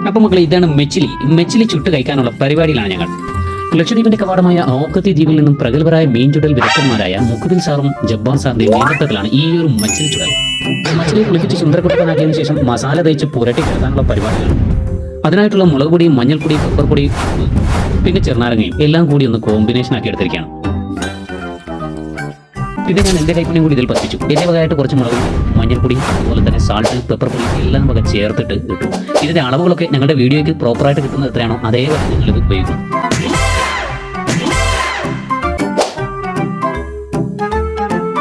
അപ്പൊ മക്കളെ, ഇതാണ് മെച്ചിലി. മെച്ചിലി ചുട്ട് കഴിക്കാനുള്ള പരിപാടിയിലാണ് ഞങ്ങൾ. ലക്ഷദ്വീപിന്റെ കവാടമായ ഓക്കത്തി ദ്വീപിൽ നിന്നും പ്രഗത്ഭരായ മീൻ ചുടൽ വിദഗ്ധന്മാരായ മുഖബിൽ സാറും ജബ്ബാർ സാറിന്റെ നേതൃത്വത്തിലാണ് ഈ ഒരു മച്ചിലി ചുടൽ. മച്ചിലി കുളിപ്പിച്ച് സുന്ദരക്കുട്ടപ്പനാക്കിയതിനു ശേഷം മസാല തേച്ച് പുരട്ടി കിടക്കാനുള്ള പരിപാടികളാണ്. അതിനായിട്ടുള്ള മുളക് പൊടിയും മഞ്ഞൾപ്പൊടിയും പെപ്പർ പൊടിയും പിന്നെ ചെറുനാരങ്ങയും എല്ലാം കൂടി ഒന്ന് കോമ്പിനേഷൻ ആക്കി എടുത്തിരിക്കുകയാണ്. പിന്നെ ഞാൻ എൻ്റെ കൈപ്പണിയും കൂടി ഇതിൽ പതിപ്പിച്ചു. എൻ്റെ വകയായിട്ട് കുറച്ച് മുളകും മഞ്ഞൾപ്പൊടിയും അതുപോലെ തന്നെ സാൾട്ട് പെപ്പർ പൊടി എല്ലാം വക ചേർത്തിട്ട് ഇട്ടു. ഇതിൻ്റെ അളവുകളൊക്കെ ഞങ്ങളുടെ വീഡിയോയ്ക്ക് പ്രോപ്പറായിട്ട് കിട്ടുന്നത് എത്രയാണോ അതേപോലെ ഞങ്ങളിത് ഉപയോഗിക്കും.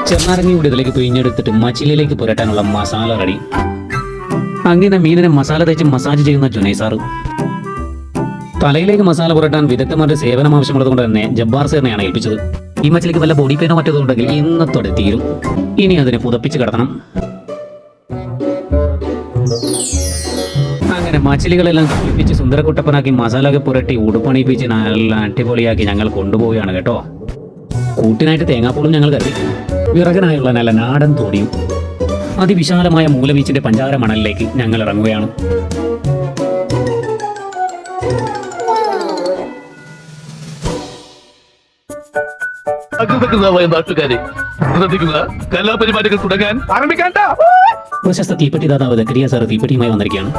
ചെറുനാരങ്ങ കൂടി ഇതിലേക്ക് പിഴിഞ്ഞെടുത്തിട്ട് മച്ചിലിയിലേക്ക് പുരട്ടാനുള്ള മസാല റെഡി. അങ്ങനെ മീനിനെ മസാല തേച്ച് മസാജ് ചെയ്യുന്ന ജുനൈ സാറ്. തലയിലേക്ക് മസാല പുരട്ടാൻ വിദഗ്ധന്മാരുടെ സേവനം ആവശ്യമുള്ളത് കൊണ്ട് തന്നെ ജബ്ബാർ സാറിനെയാണ് ഏൽപ്പിച്ചത്. ഈ മച്ചിലേക്ക് വല്ല ബോഡി പെയിനോ മറ്റോ ഉണ്ടെങ്കിൽ ഇന്നത്തോടെ തീരും. ഇനി അതിനെ പുതപ്പിച്ച് കിടത്തണം. അങ്ങനെ മച്ചിലികളെല്ലാം കുളിപ്പിച്ച് സുന്ദരക്കുട്ടപ്പനാക്കി മസാല ഒക്കെ പുരട്ടി ഉടുപ്പണിപ്പിച്ച് നല്ല അടിപൊളിയാക്കി ഞങ്ങൾ കൊണ്ടുപോവുകയാണ് കേട്ടോ. കൂട്ടിനായിട്ട് തേങ്ങാപ്പൂളും ഞങ്ങൾ കരുതി. വിറകനായുള്ള നല്ല നാടൻ തോടിയും അതിവിശാലമായ മൂലബീച്ചിന്റെ പഞ്ചാര മണലിലേക്ക് ഞങ്ങൾ ഇറങ്ങുകയാണ്. നാട്ടുകാരെ ശ്രദ്ധിക്കുക, കലാപരിപാടികൾ തുടങ്ങാൻ ആരംഭിക്കാൻ. പ്രശസ്ത തീപ്പെട്ടി ദാതാവ് ദക്കരിയ സാർ തീപ്പെട്ടിയുമായി വന്നിരിക്കുകയാണ്.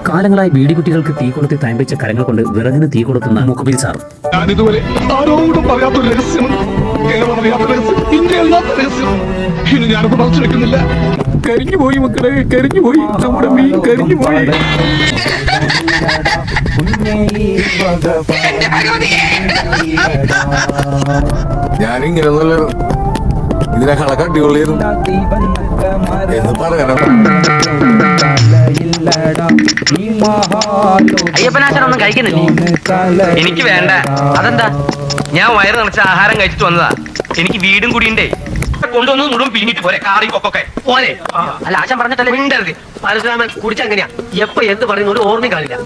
കാലങ്ങളായി ബീഡിക്കുട്ടികൾക്ക് തീ കൊളുത്തി തയമ്പിച്ച കരങ്ങൾ കൊണ്ട് വിറകിന് തീ കൊളുത്തുന്ന മുഖബിൽ സാർ. ഞാനിതുവരെ ആരോടും പറയാത്തൊരു രഹസ്യം, കേരളം അറിയാത്ത രഹസ്യം, ഇന്ത്യ അറിയാത്ത രഹസ്യം ഇനി ഞാനത് മറച്ചു വെക്കുന്നില്ല. കരിഞ്ഞുപോയി മക്കളെ, കരിഞ്ഞുപോയി, നമ്മുടെ മീൻ കരിഞ്ഞുപോയി. ഞാനിങ്ങനെ ഇതിനെ കണക്കടിപൊളിയായിരുന്നു എന്ന് പറയണം. അയ്യപ്പനാശനൊന്നും കഴിക്കുന്നില്ലേ? എനിക്ക് വേണ്ട. അതെന്താ? ഞാൻ വയറ് നിറച്ച ആഹാരം കഴിച്ചിട്ട് വന്നതാ. എനിക്ക് വീടും കൂടിയുണ്ടേ. കൊണ്ടുവന്ന് മുഴുവൻ പിരിഞ്ഞിട്ട് പോരെ, കാറി കൊക്കൊക്കെ പോലെ. അല്ല, ആശാൻ പറഞ്ഞിട്ടല്ലേ മിണ്ടരുത്. പരശുരാമൻ കുടിച്ചങ്ങനെയാ, എപ്പോ എന്ത് പറയുന്നത് ഓർമ്മയും കാണില്ല.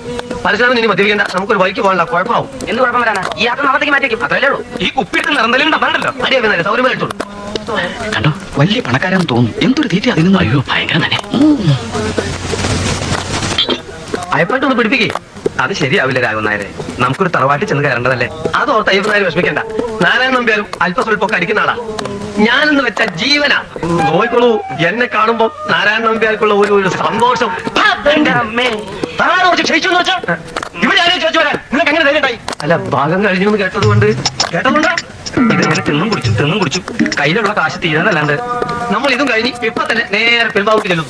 പരശുരാമൻ ഇനി മദ്യപിക്കണ്ട, നമുക്കൊരു വഴിക്ക് പോകാനുള്ള കുഴപ്പമാവും. എന്ത് കുഴപ്പം വരാനാ? ഈ യാത്ര നാളത്തേക്ക് മാറ്റി വയ്ക്കും, അതല്ലേ ഉള്ളൂ. ഈ കുപ്പിയെടുത്ത് നിറന്തലും തപ്പണ്ടല്ലോ, അടിയൊക്കെ സൗകര്യം എടുത്തോളൂ. കണ്ടോ, വലിയ പണക്കാരാന്ന് തോന്നുന്നു. എന്തൊരു തീറ്റ അതിന്. അയ്യോ, ഭയങ്കര തന്നെ. അയപ്പായിട്ടൊന്ന് പിടിപ്പിക്കേ. അത് ശരിയാവില്ല രാഘവനായരെ. നമുക്കൊരു തറവാട്ടിൽ ചെന്ന് കയറേണ്ടതല്ലേ. അതോർത്ത് അയ്യപ്പനായർ വിഷമിക്കണ്ട. നാരായണ നമ്പ്യാരും അല്പസ്വല്പമൊക്കെ അടിക്കുന്ന ആളാ. ഞാനെന്ന് വെച്ച ജീവനാ. നോയിക്കോളൂ, എന്നെ കാണുമ്പോ നാരായണ നമ്പ്യാർക്കുള്ള ഒരു സന്തോഷം. ഇവിടെ ആരെയും ചോദിച്ചു വരാൻ നിങ്ങൾക്ക് എങ്ങനെ ധൈര്യം ഉണ്ടായി? അല്ല, ഭാഗം കഴിഞ്ഞു എന്ന് കേട്ടതുകൊണ്ട് ഇതെങ്ങനെ തിന്നും കുടിച്ചു കയ്യിലുള്ള കാശ് തീരാനല്ലാണ്ട് നമ്മൾ ഇതും കഴിഞ്ഞ് ഇപ്പൊ തന്നെ നേരെ പെരുമ്പാവൂർക്ക് ചെല്ലും.